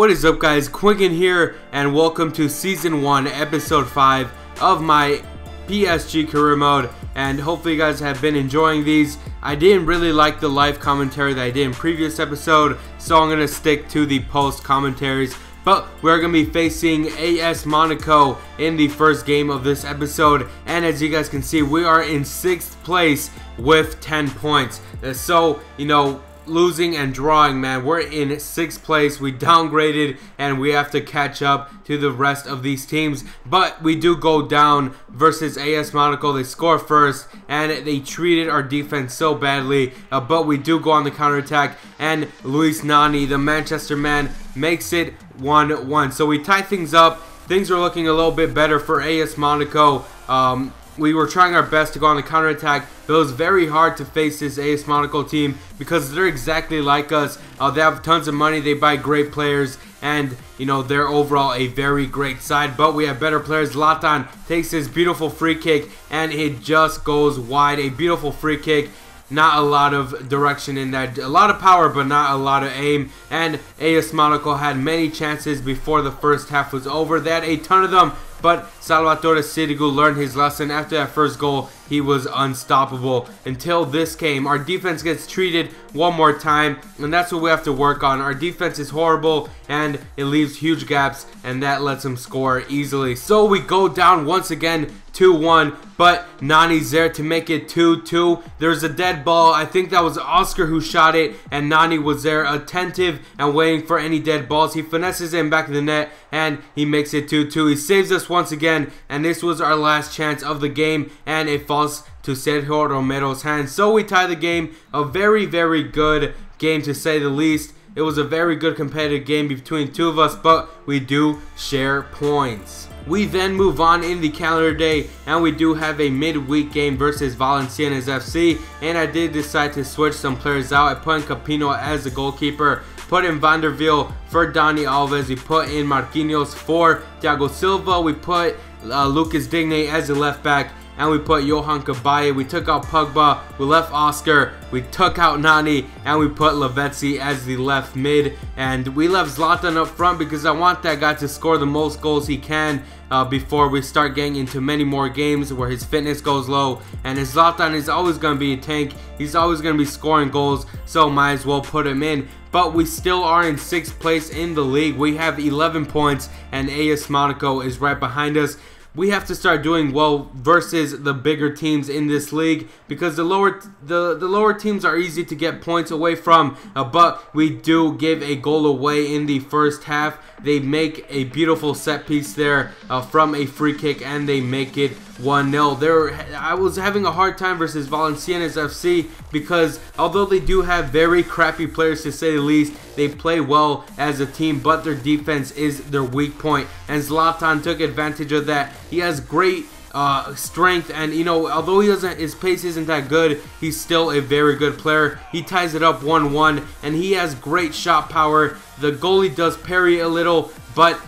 What is up, guys? Quinkun here, and welcome to Season 1, Episode 5 of my PSG career mode, and hopefully you guys have been enjoying these. I didn't really like the live commentary that I did in previous episode, so I'm going to stick to the post commentaries. But we're going to be facing AS Monaco in the first game of this episode, and as you guys can see, we are in 6th place with 10 points. So, you know, losing and drawing, man, we're in 6th place. We downgraded and we have to catch up to the rest of these teams, but we do go down versus AS Monaco. They score first and they treated our defense so badly, but we do go on the counterattack, and Luis Nani, the Manchester man, makes it 1-1. So we tie things up. Things are looking a little bit better for AS Monaco. We were trying our best to go on the counterattack, but it was very hard to face this AS Monaco team because they're exactly like us. They have tons of money, they buy great players, and you know, they're overall a very great side, but we have better players. Zlatan takes this beautiful free kick and it just goes wide. A beautiful free kick. Not a lot of direction in that, a lot of power but not a lot of aim, and AS Monaco had many chances before the first half was over. They had a ton of them, but Salvatore Sirigu learned his lesson. After that first goal, he was unstoppable until this game. Our defense gets treated one more time, and that's what we have to work on. Our defense is horrible and it leaves huge gaps, and that lets them score easily. So we go down once again 2-1, but Nani's there to make it 2-2. There's a dead ball. I think that was Oscar who shot it, and Nani was there attentive and waiting for any dead balls. He finesses it in back of the net and he makes it 2-2. He saves us once again, and this was our last chance of the game, and it falls to Sergio Romero's hands. So we tie the game. A very, very good game, to say the least. It was a very good competitive game between two of us, but we do share points. We then move on in the calendar day, and we do have a midweek game versus Valenciennes FC, and I did decide to switch some players out. I put in Capino as the goalkeeper, put in Vanderville for Dani Alves, we put in Marquinhos for Thiago Silva, we put Lucas Digne as the left back, and we put Johan Cabaye. We took out Pogba, we left Oscar, we took out Nani, and we put Lavezzi as the left mid, and we left Zlatan up front because I want that guy to score the most goals he can before we start getting into many more games where his fitness goes low, and his Zlatan is always going to be a tank. He's always going to be scoring goals, so might as well put him in. But we still are in 6th place in the league. We have 11 points and AS Monaco is right behind us. We have to start doing well versus the bigger teams in this league, because the lower teams are easy to get points away from, but we do give a goal away in the first half. They make a beautiful set piece there from a free kick, and they make it 1-0. I was having a hard time versus Valenciennes FC because although they do have very crappy players, to say the least, they play well as a team, but their defense is their weak point, and Zlatan took advantage of that. He has great strength, and you know, although his pace isn't that good, he's still a very good player. He ties it up 1-1, and he has great shot power. The goalie does parry a little, but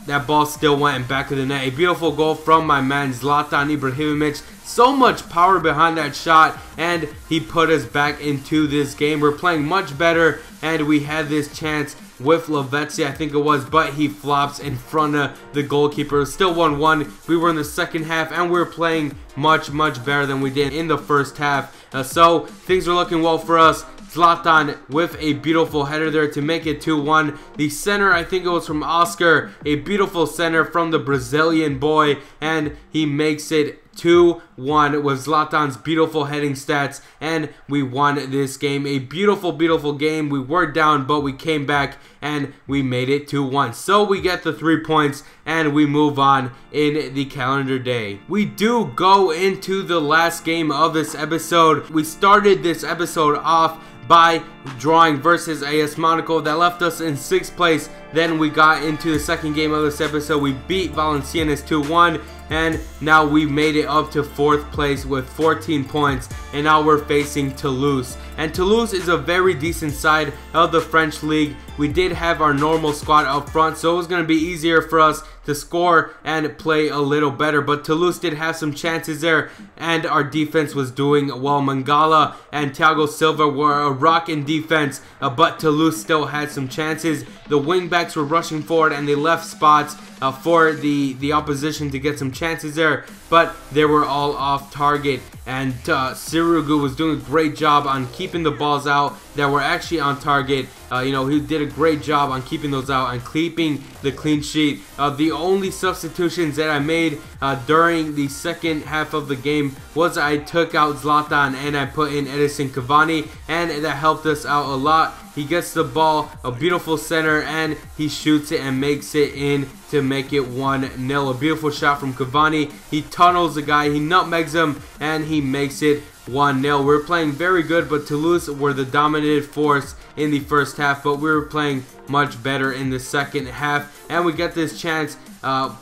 that ball still went in back of the net. A beautiful goal from my man Zlatan Ibrahimovic. So much power behind that shot, and he put us back into this game. We're playing much better, and we had this chance with Lavezzi, I think it was, but he flops in front of the goalkeeper. Still 1-1. We were in the second half, and we were playing much, much better than we did in the first half. So things are looking well for us. Zlatan with a beautiful header there to make it 2-1. The center, I think it was from Oscar, a beautiful center from the Brazilian boy, and he makes it 2-1 with Zlatan's beautiful heading stats, and we won this game. A beautiful, beautiful game. We were down, but we came back and we made it 2-1. So we get the 3 points and we move on in the calendar day. We do go into the last game of this episode. We started this episode off by drawing versus AS Monaco. That left us in 6th place. Then we got into the second game of this episode. We beat Valenciennes 2-1, and now we made it up to 4th place with 14 points, and now we're facing Toulouse. And Toulouse is a very decent side of the French league. We did have our normal squad up front, so it was going to be easier for us to score and play a little better, but Toulouse did have some chances there, and our defense was doing well. Mangala and Thiago Silva were a rock in defense, but Toulouse still had some chances. The wingback backs were rushing forward and they left spots for the opposition to get some chances there, but they were all off target. And Sirugu was doing a great job on keeping the balls out that were actually on target. He did a great job on keeping those out and keeping the clean sheet. The only substitutions that I made during the second half of the game was I took out Zlatan and I put in Edison Cavani, and that helped us out a lot. He gets the ball, a beautiful center, and he shoots it and makes it in to make it 1-0. A beautiful shot from Cavani. He tunnels the guy, he nutmegs him, and he makes it 1-0. We're playing very good, but Toulouse were the dominant force in the first half, but we were playing much better in the second half. And we get this chance,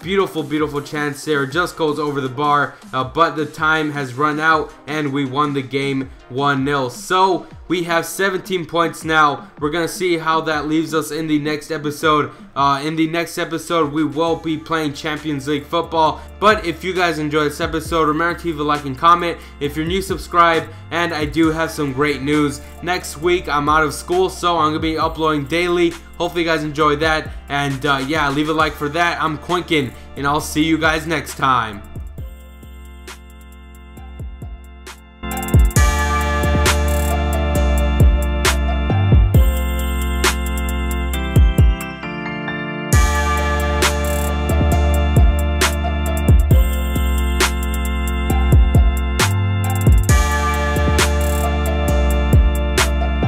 beautiful chance there, just goes over the bar, but the time has run out and we won the game 1-0. So we have 17 points now. We're gonna see how that leaves us in the next episode. In the next episode, we will be playing Champions League football. But if you guys enjoyed this episode, remember to leave a like and comment. If you're new, subscribe. And I do have some great news. Next week, I'm out of school, so I'm gonna be uploading daily. Hopefully you guys enjoyed that. And yeah, leave a like for that. I'm Quinkun, and I'll see you guys next time.